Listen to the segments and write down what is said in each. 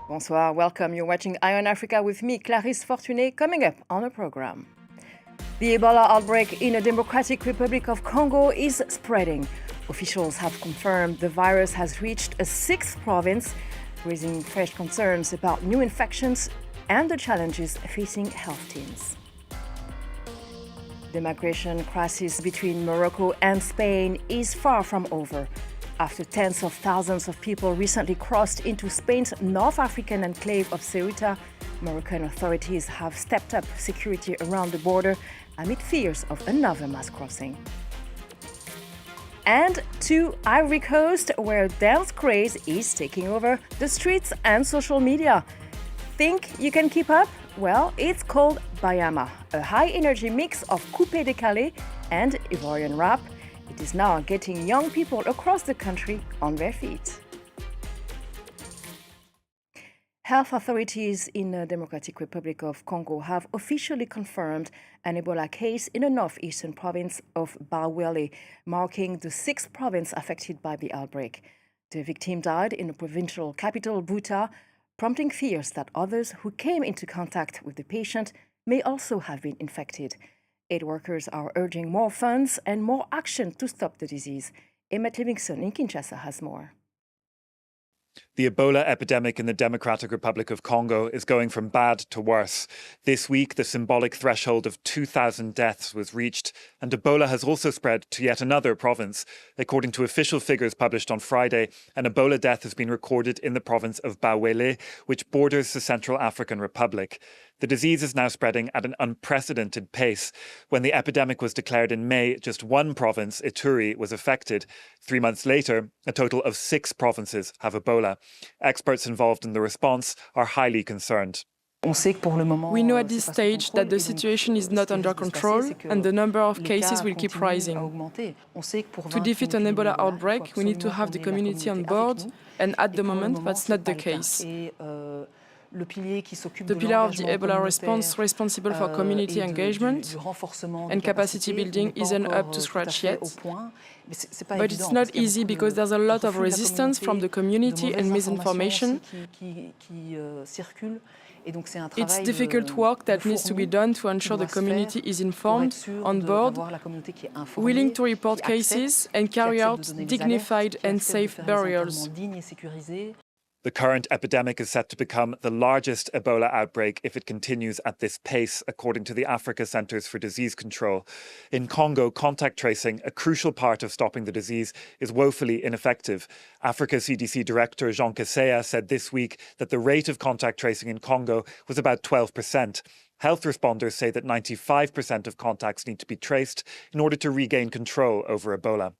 Bonsoir, welcome. You're watching Eye on Africa with me, Clarisse Fortuné, coming up on the program. The Ebola outbreak in the Democratic Republic of Congo is spreading. Officials have confirmed the virus has reached a sixth province, raising fresh concerns about new infections and the challenges facing health teams. The migration crisis between Morocco and Spain is far from over. After tens of thousands of people recently crossed into Spain's North African enclave of Ceuta, Moroccan authorities have stepped up security around the border amid fears of another mass crossing. And to Ivory Coast, where dance craze is taking over the streets and social media. Think you can keep up? Well, it's called Bayama, a high-energy mix of coupé décalé and Ivorian rap. It is now getting young people across the country on their feet. Health authorities in the Democratic Republic of Congo have officially confirmed an Ebola case in the northeastern province of Bawele, marking the sixth province affected by the outbreak. The victim died in the provincial capital, Buta, prompting fears that others who came into contact with the patient may also have been infected. Aid workers are urging more funds and more action to stop the disease. Emmett Livingston in Kinshasa has more. The Ebola epidemic in the Democratic Republic of Congo is going from bad to worse. This week, the symbolic threshold of 2,000 deaths was reached, and Ebola has also spread to yet another province. According to official figures published on Friday, an Ebola death has been recorded in the province of Bawele, which borders the Central African Republic. The disease is now spreading at an unprecedented pace. When the epidemic was declared in May, just one province, Ituri, was affected. 3 months later, a total of 6 provinces have Ebola. Experts involved in the response are highly concerned. We know at this stage that the situation is not under control and the number of cases will keep rising. To defeat an Ebola outbreak, we need to have the community on board, and at the moment, that's not the case. The pillar of the Ebola response responsible for community engagement and capacity building isn't up to scratch yet. But it's not easy because there's a lot of resistance from the community and misinformation. It's difficult work that needs to be done to ensure the community is informed, on board, willing to report cases and carry out dignified and safe burials. The current epidemic is set to become the largest Ebola outbreak if it continues at this pace, according to the Africa Centers for Disease Control. In Congo, contact tracing, a crucial part of stopping the disease, is woefully ineffective. Africa CDC Director Jean Kaseya said this week that the rate of contact tracing in Congo was about 12%. Health responders say that 95% of contacts need to be traced in order to regain control over Ebola.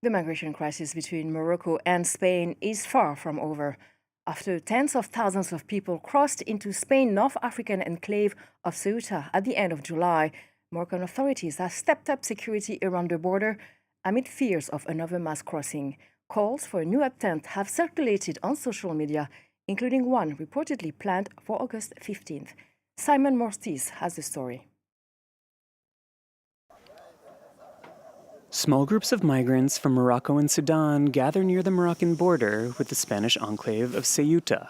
The migration crisis between Morocco and Spain is far from over. After tens of thousands of people crossed into Spain's North African enclave of Ceuta at the end of July, Moroccan authorities have stepped up security around the border amid fears of another mass crossing. Calls for a new attempt have circulated on social media, including one reportedly planned for August 15th. Simon Morstiz has the story. Small groups of migrants from Morocco and Sudan gather near the Moroccan border with the Spanish enclave of Ceuta.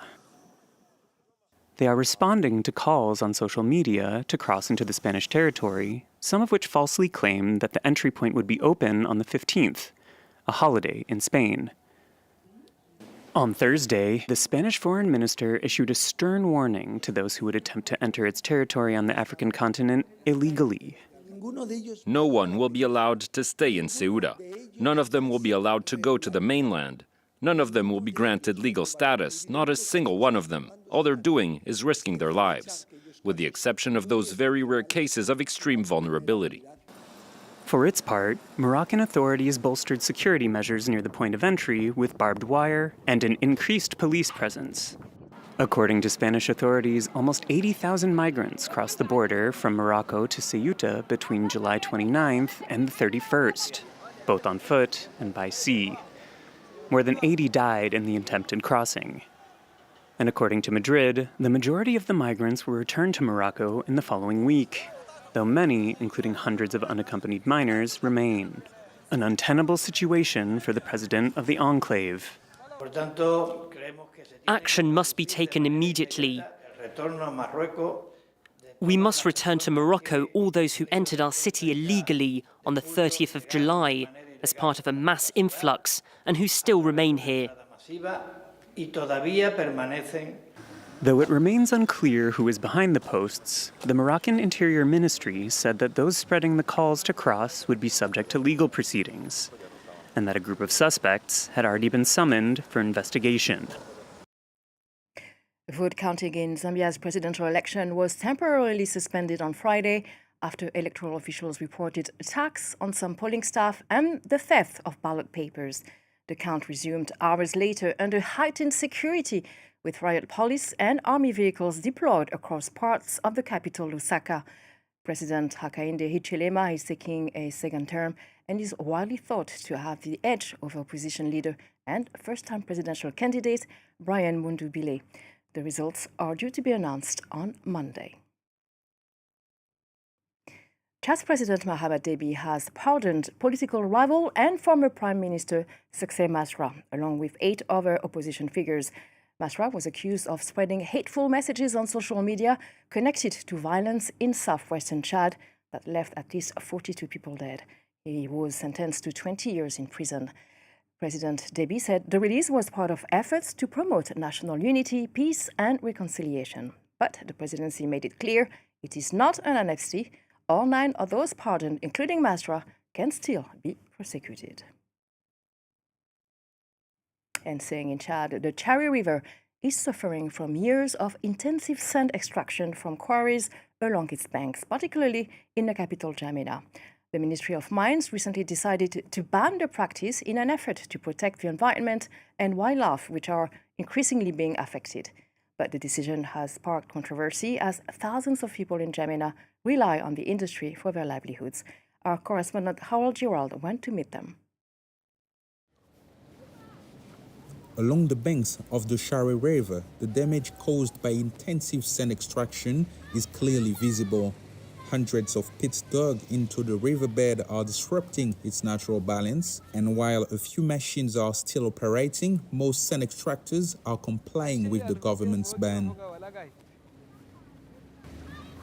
They are responding to calls on social media to cross into the Spanish territory, some of which falsely claim that the entry point would be open on the 15th, a holiday in Spain. On Thursday, the Spanish foreign minister issued a stern warning to those who would attempt to enter its territory on the African continent illegally. No one will be allowed to stay in Ceuta. None of them will be allowed to go to the mainland. None of them will be granted legal status, not a single one of them. All they're doing is risking their lives, with the exception of those very rare cases of extreme vulnerability. For its part, Moroccan authorities bolstered security measures near the point of entry with barbed wire and an increased police presence. According to Spanish authorities, almost 80,000 migrants crossed the border from Morocco to Ceuta between July 29th and the 31st, both on foot and by sea. More than 80 died in the attempted crossing. And according to Madrid, the majority of the migrants were returned to Morocco in the following week, though many, including hundreds of unaccompanied minors, remain. An untenable situation for the president of the enclave. Action must be taken immediately. We must return to Morocco all those who entered our city illegally on the 30th of July as part of a mass influx and who still remain here. Though it remains unclear who is behind the posts, the Moroccan Interior Ministry said that those spreading the calls to cross would be subject to legal proceedings, and that a group of suspects had already been summoned for investigation. Vote counting in Zambia's presidential election was temporarily suspended on Friday after electoral officials reported attacks on some polling staff and the theft of ballot papers. The count resumed hours later under heightened security, with riot police and army vehicles deployed across parts of the capital, Lusaka. President Hakainde Hichilema is taking a second term and is widely thought to have the edge over opposition leader and first-time presidential candidate Brian Mundubile. The results are due to be announced on Monday. Chad's President Mahamat Déby has pardoned political rival and former Prime Minister Succès Masra, along with 8 other opposition figures. Masra was accused of spreading hateful messages on social media connected to violence in southwestern Chad that left at least 42 people dead. He was sentenced to 20 years in prison. President Déby said the release was part of efforts to promote national unity, peace, and reconciliation. But the presidency made it clear it is not an amnesty. All 9 of those pardoned, including Masra, can still be prosecuted. And staying in Chad, the Chari River is suffering from years of intensive sand extraction from quarries along its banks, particularly in the capital, N'Djamena. The Ministry of Mines recently decided to ban the practice in an effort to protect the environment and wildlife, which are increasingly being affected. But the decision has sparked controversy as thousands of people in N'Djamena rely on the industry for their livelihoods. Our correspondent Harold Gerald went to meet them. Along the banks of the Chari River, the damage caused by intensive sand extraction is clearly visible. Hundreds of pits dug into the riverbed are disrupting its natural balance, and while a few machines are still operating, most sand extractors are complying with the government's ban.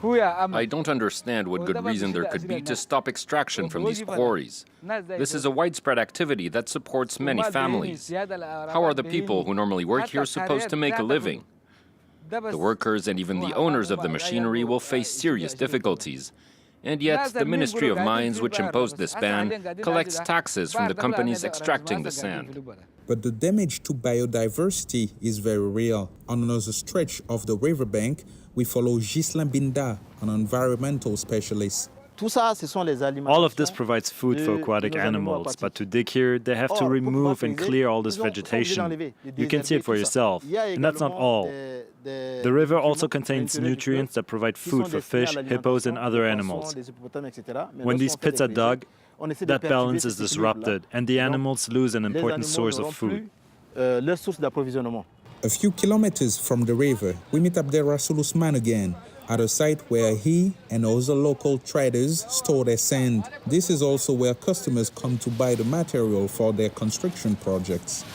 I don't understand what good reason there could be to stop extraction from these quarries. This is a widespread activity that supports many families. How are the people who normally work here supposed to make a living? The workers and even the owners of the machinery will face serious difficulties. And yet, the Ministry of Mines, which imposed this ban, collects taxes from the companies extracting the sand. But the damage to biodiversity is very real. On another stretch of the riverbank, we follow Ghislain Binda, an environmental specialist. All of this provides food for aquatic animals, but to dig here, they have to remove and clear all this vegetation. You can see it for yourself. And that's not all. The river also contains nutrients that provide food for fish, hippos, and other animals. When these pits are dug, that balance is disrupted, and the animals lose an important source of food. A few kilometers from the river, we meet Abderrasoul Ousmane again, at a site where he and other local traders store their sand. This is also where customers come to buy the material for their construction projects.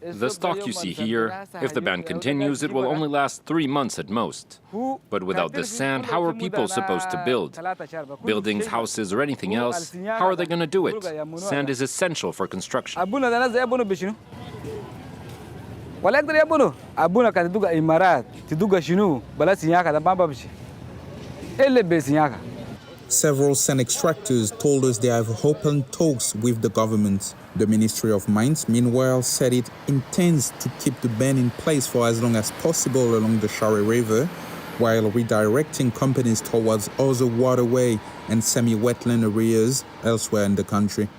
The stock you see here, if the ban continues, it will only last 3 months at most. But without this sand, how are people supposed to build? Buildings, houses, or anything else, how are they going to do it? Sand is essential for construction. Several sand extractors told us they have opened talks with the government. The Ministry of Mines, meanwhile, said it intends to keep the ban in place for as long as possible along the Chari River, while redirecting companies towards other waterway and semi-wetland areas elsewhere in the country.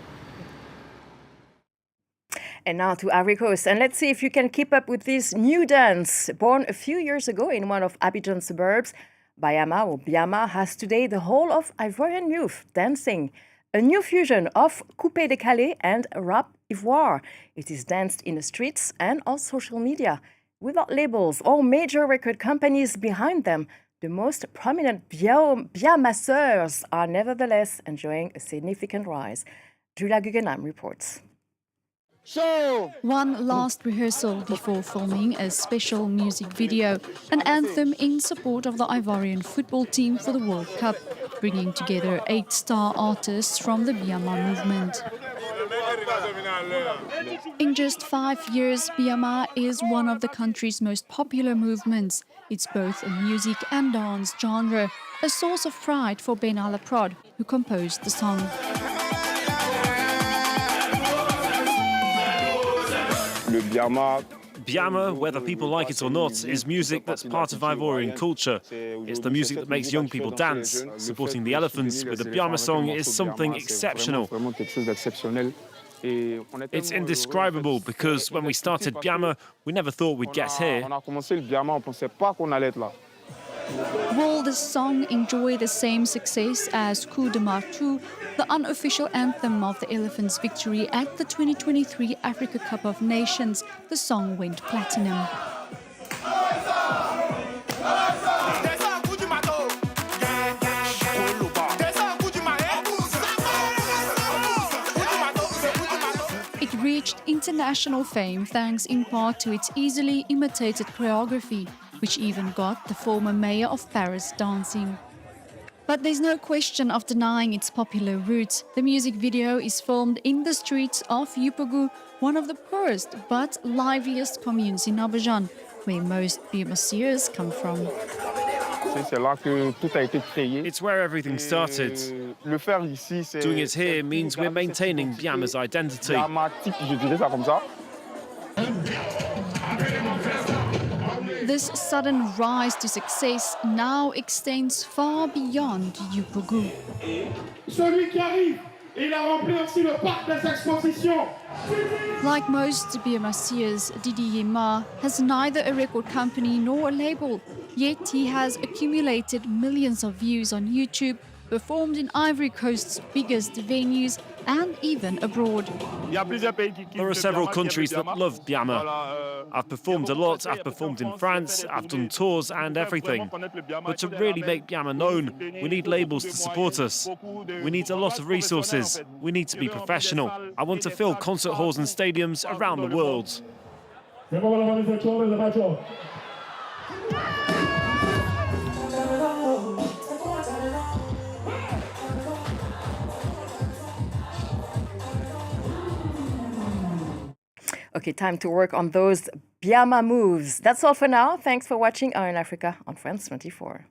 And now to Ivory Coast. And let's see if you can keep up with this new dance. Born a few years ago in one of Abidjan's suburbs, Bayama or Biama has today the whole of Ivorian youth dancing. A new fusion of coupé décalé and rap ivoire. It is danced in the streets and on social media. Without labels or major record companies behind them, the most prominent Biamasseurs are nevertheless enjoying a significant rise. Julia Guggenheim reports. One last rehearsal before filming a special music video, an anthem in support of the Ivorian football team for the World Cup, bringing together 8 star artists from the Biama movement. In just 5 years, Biama is one of the country's most popular movements. It's both a music and dance genre, a source of pride for Ben Alaprod, who composed the song. Biama, whether people like it or not, is music that's part of Ivorian culture. It's the music that makes young people dance. Supporting the elephants with a Biama song is something exceptional. It's indescribable because when we started Biama, we never thought we'd get here. Will the song enjoy the same success as Coup de Marteau, the unofficial anthem of the Elephants' victory at the 2023 Africa Cup of Nations? The song went platinum. It reached international fame thanks in part to its easily imitated choreography, which even got the former mayor of Paris dancing. But there's no question of denying its popular roots. The music video is filmed in the streets of Yupogu, one of the poorest but liveliest communes in Abidjan, where most Biamaseers come from. It's where everything started. Doing it here means we're maintaining Biama's identity. This sudden rise to success now extends far beyond Yupogu. Like most Biamaseers, Didier Ma has neither a record company nor a label, yet he has accumulated millions of views on YouTube, performed in Ivory Coast's biggest venues, and even abroad. There are several countries that love Biama. I've performed a lot, I've performed in France, I've done tours and everything. But to really make Biama known, we need labels to support us. We need a lot of resources. We need to be professional. I want to fill concert halls and stadiums around the world. Okay, time to work on those Biama moves. That's all for now. Thanks for watching Iron Africa on France 24.